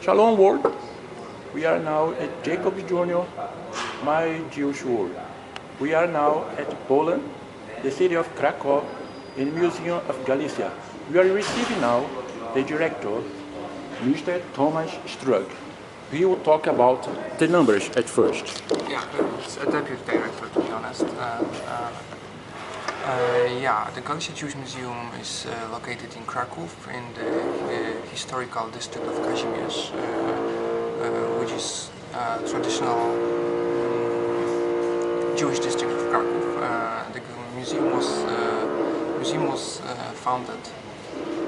Shalom world. We are now at Jacob Jr., my Jewish world. We are now at Poland, the city of Krakow, in the Museum of Galicia. We are receiving now the director, Mr. TOMASZ STRUG. He will talk about the numbers at first. Yeah, it's a deputy director, to be honest. The Galicia Jewish Museum is located in Krakow, in the historical district of Kazimierz, which is traditional Jewish district of Krakow. The museum was founded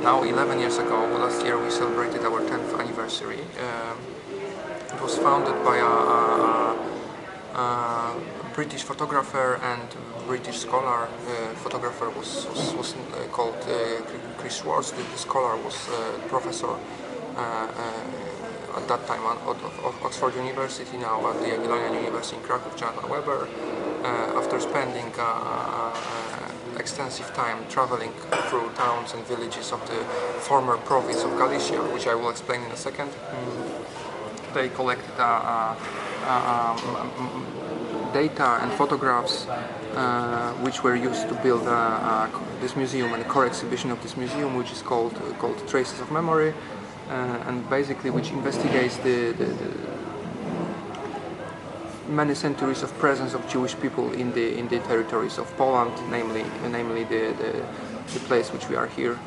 now 11 years ago. Last year we celebrated our 10th anniversary. It was founded by a British photographer and British scholar. Photographer was called Chris Schwartz. The scholar was professor at that time of Oxford University, now at the Galicia University in Krakow, Jonathan Weber. After spending extensive time traveling through towns and villages of the former province of Galicia, which I will explain in a second, they collected data and photographs which were used to build this museum and a core exhibition of this museum, which is called Traces of Memory, and basically which investigates the many centuries of presence of Jewish people in the territories of Poland, namely the place which we are here,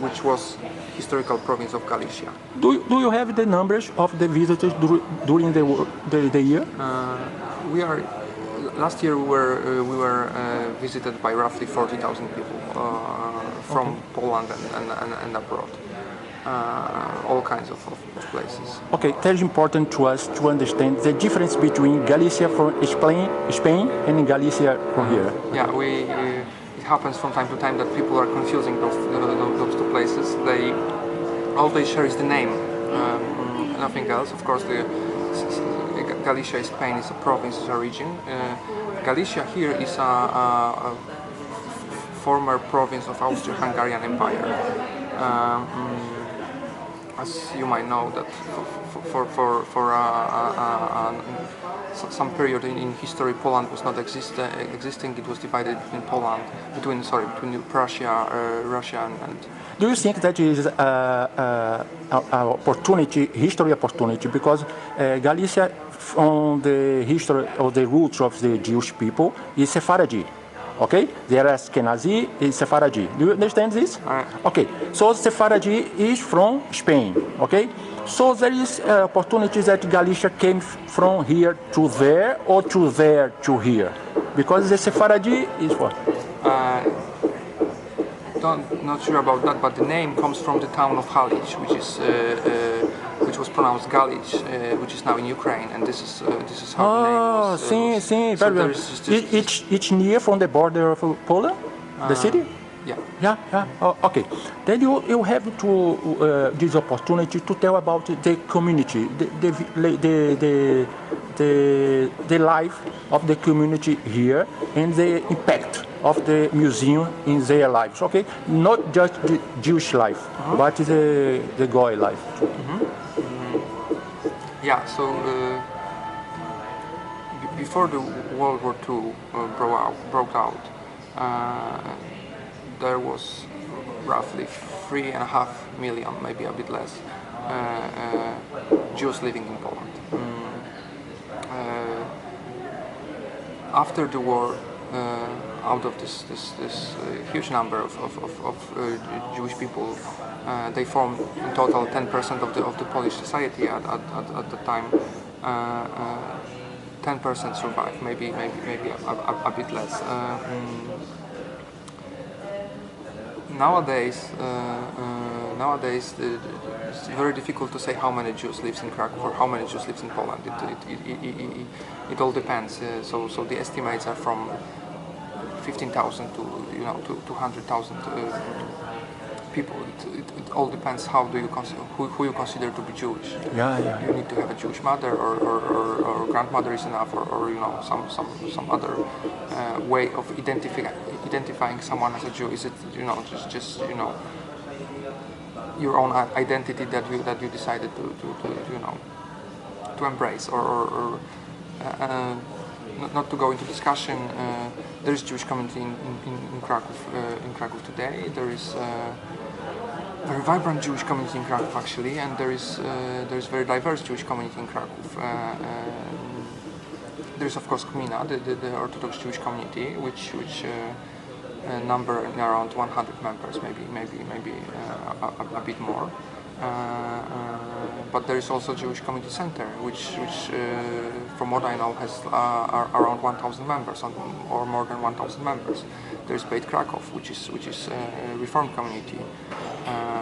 which was historical province of Galicia. Do you have the numbers of the visitors during the year? Last year we were visited by roughly 40,000 people from Poland and abroad. All kinds of places. Okay, that is important to us to understand the difference between Galicia from Spain and Galicia from here. Yeah, it happens from time to time that people are confusing those two places. All they share is the name, nothing else. Of course, Galicia, Spain, is a province, is a region. Galicia here is a former province of Austro-Hungarian Empire. As you might know, that for some period in history, Poland was not existing. It was divided between Russia and. Do you think that is an history opportunity? Because Galicia, from the history of the roots of the Jewish people, is Sephardi. Okay, they are Ashkenazi and Sephardi. Do you understand this? Okay, so Sephardi is from Spain. Okay, so there is opportunity that Galicia came from here to there or to there to here, because the Sephardi is what? Not sure about that, but the name comes from the town of Halicz, which was pronounced Galich, which is now in Ukraine, and this is how the name was. Sim, very well. It's near from the border of Poland, the city. Yeah. Oh, okay. Then you have to this opportunity to tell about the community, the life of the community here and the impact of the museum in their lives. Okay, not just the Jewish life, but the Goy life. Yeah. So before the World War II broke out. There was roughly 3.5 million, maybe a bit less, Jews living in Poland. After the war, out of this huge number of Jewish people, they formed in total 10% of the Polish society at the time. 10% survived, maybe a bit less. Nowadays, it's very difficult to say how many Jews lives in Krakow or how many Jews lives in Poland. It all depends. So the estimates are from 15,000 to 200,000 people. It all depends how do you who you consider to be Jewish. Yeah. You need to have a Jewish mother or grandmother is enough, or some other way of identifying someone as a Jew. Is it just your own identity that you decided to embrace, or not to go into discussion. There is Jewish community in Krakow today. There is very vibrant Jewish community in Krakow actually, and there is very diverse Jewish community in Krakow. There is of course Gmina, the Orthodox Jewish community, which number around 100 members, maybe a bit more. But there is also Jewish Community Center, which from what I know, has around 1,000 members, or more than 1,000 members. There is Beit Krakow, which is a Reformed community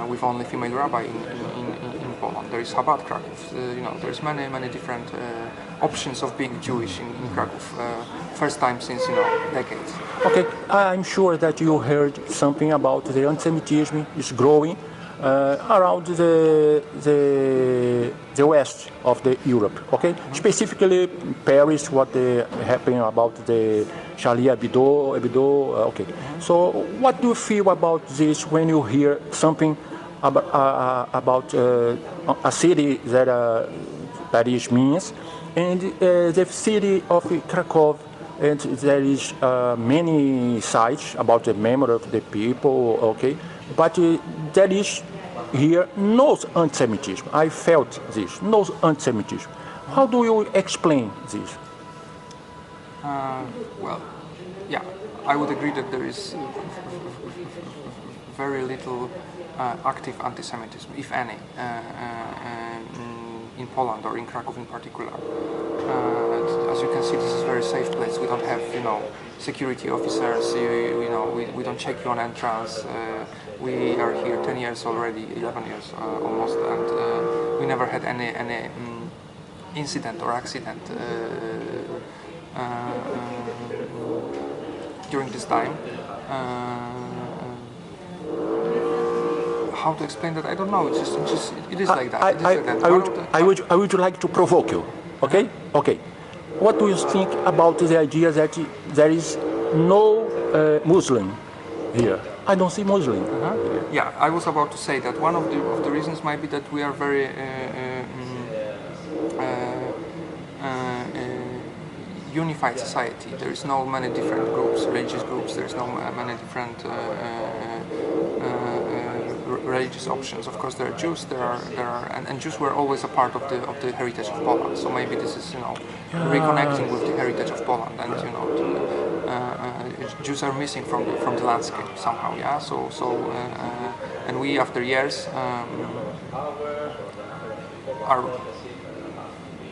with only female rabbi in Poland. There is Chabad Krakow. There's many different options of being Jewish in Krakow. First time since decades. Okay, I'm sure that you heard something about the anti-Semitism is growing around the west of the Europe. Okay, specifically Paris. What happened about the Charlie Hebdo? Okay, so what do you feel about this when you hear something about a city that Paris means, and the city of Krakow? And there is many sites about the memory of the people, okay, but there is here no anti-Semitism. I felt this, no anti-Semitism. How do you explain this? Well, yeah, I would agree that there is very little active anti-Semitism, if any, in Poland or in Krakow in particular. As you can see, this is a very safe place. We don't have, security officers. We don't check you on entrance. We are here 10 years already, 11 years almost, and we never had any incident or accident during this time. How to explain that? I don't know. It is like that. I would like to provoke you. Okay? Okay. What do you think about the idea that there is no Muslim here? I don't see Muslim. Yeah, I was about to say that one of the reasons might be that we are very unified society. There is no many different groups, religious groups. There is no many different religious options. Of course, there are Jews. And Jews were always a part of the heritage of Poland. So maybe this is reconnecting with the heritage of Poland, and Jews are missing from the landscape somehow. Yeah. And we, after years, are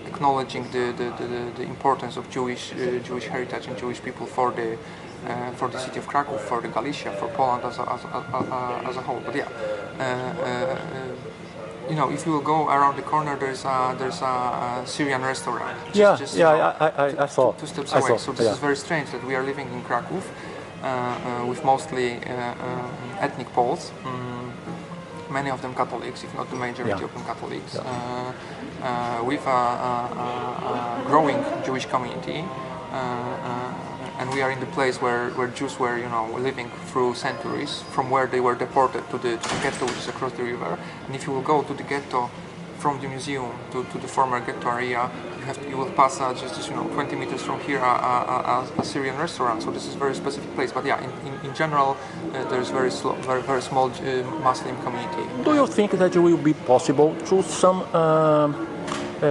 acknowledging the importance of Jewish heritage and Jewish people for the city of Krakow, for the Galicia, for Poland as a whole. But yeah, if you will go around the corner, there's a Syrian restaurant. I saw. 2 steps away. So this is very strange that we are living in Krakow with mostly ethnic Poles. Many of them Catholics, if not the majority of them Catholics, with a growing Jewish community, and we are in the place where Jews were, living through centuries, from where they were deported to the ghetto, which is across the river. And if you will go to the ghetto from the museum to the former ghetto area, you will pass just 20 meters from here a Syrian restaurant. So this is a very specific place. But yeah, in general, there's very small Muslim community. Do you think that it will be possible to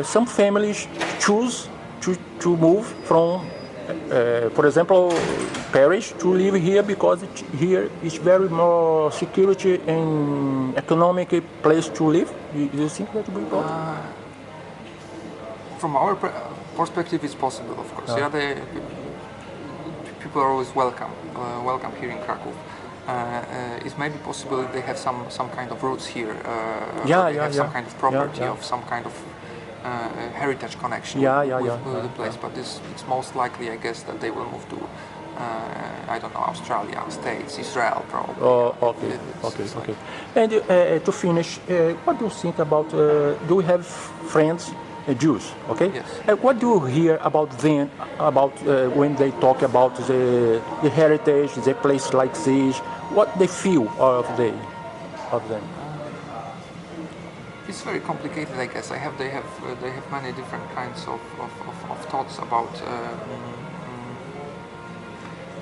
some families choose to move from, for example, Paris to live here because here is very more security and economic place to live? Do you think that will be possible? From our perspective, it's possible, of course. People are always welcome here in Krakow. It may be possible that they have some kind of roots here. Some kind of property of some kind of heritage connection with the place. But it's most likely, I guess, that they will move to I don't know, Australia, States, Israel, probably. Okay. And to finish, what do you think about? Do you have friends? Jews, okay? Yes. What do you hear about them, about when they talk about the heritage, the place like this, what they feel of them? of them? It's very complicated, I guess. They have many different kinds of thoughts about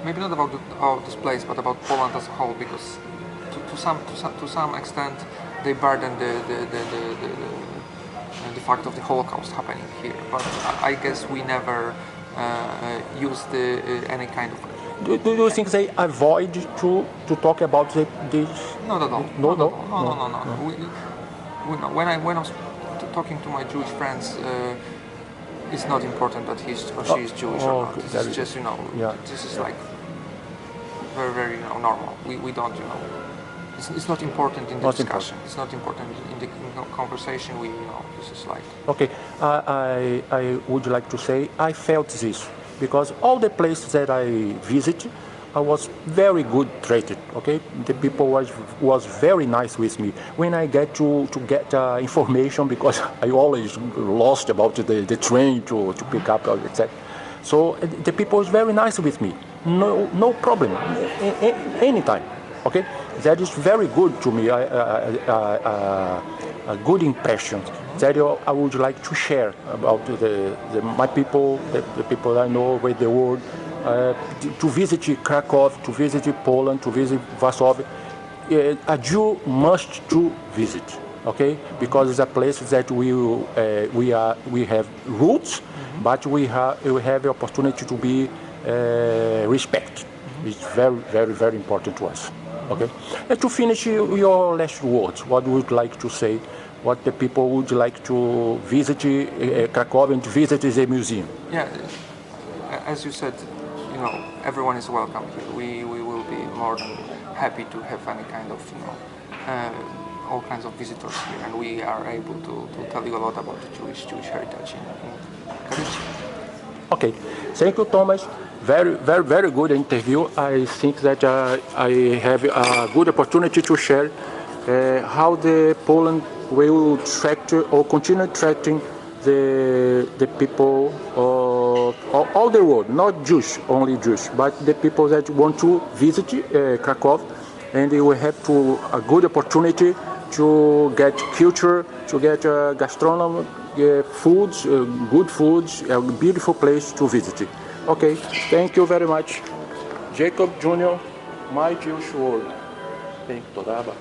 maybe not about this place, but about Poland as a whole. Because to some extent, they burden the fact of the Holocaust happening here. But I guess we never used any kind of. Do you think they avoid to talk about this? Not at all. No. When I was talking to my Jewish friends, it's not important that he's or she is Jewish or not. This is just this is like very very normal. We don't it's not important in the discussion. It's not important in the conversation. This is like. Okay, I would like to say I felt this because all the places that I visited, I was very good treated. Okay, the people was very nice with me. When I get to get information, because I always lost about the train to pick up, etc. So the people was very nice with me. No problem, anytime. Okay, that is very good to me. A good impression that I would like to share about my people, the people I know with the world. To visit Krakow, to visit Poland, to visit Warsaw, a Jew must to visit, okay? Because it's a place that we have roots, but we have the opportunity to be respected. It's very, very, very important to us, okay? And to finish your last words, what would you like to say? What the people would like to visit Krakow and to visit the museum? Yeah, as you said. Everyone is welcome here. We will be more than happy to have any kind of, all kinds of visitors here, and we are able to tell you a lot about the Jewish heritage in Galicia. Okay, thank you, Tomasz. Very, very, very good interview. I think that I have a good opportunity to share how the Poland will tract or continue tracting the people of all the world, not Jews, only Jews, but the people that want to visit Krakow, and they will have a good opportunity to get culture, to get gastronomy, foods, good foods, a beautiful place to visit. Okay, thank you very much. Jacob Jr., My Jewish World. Thank you.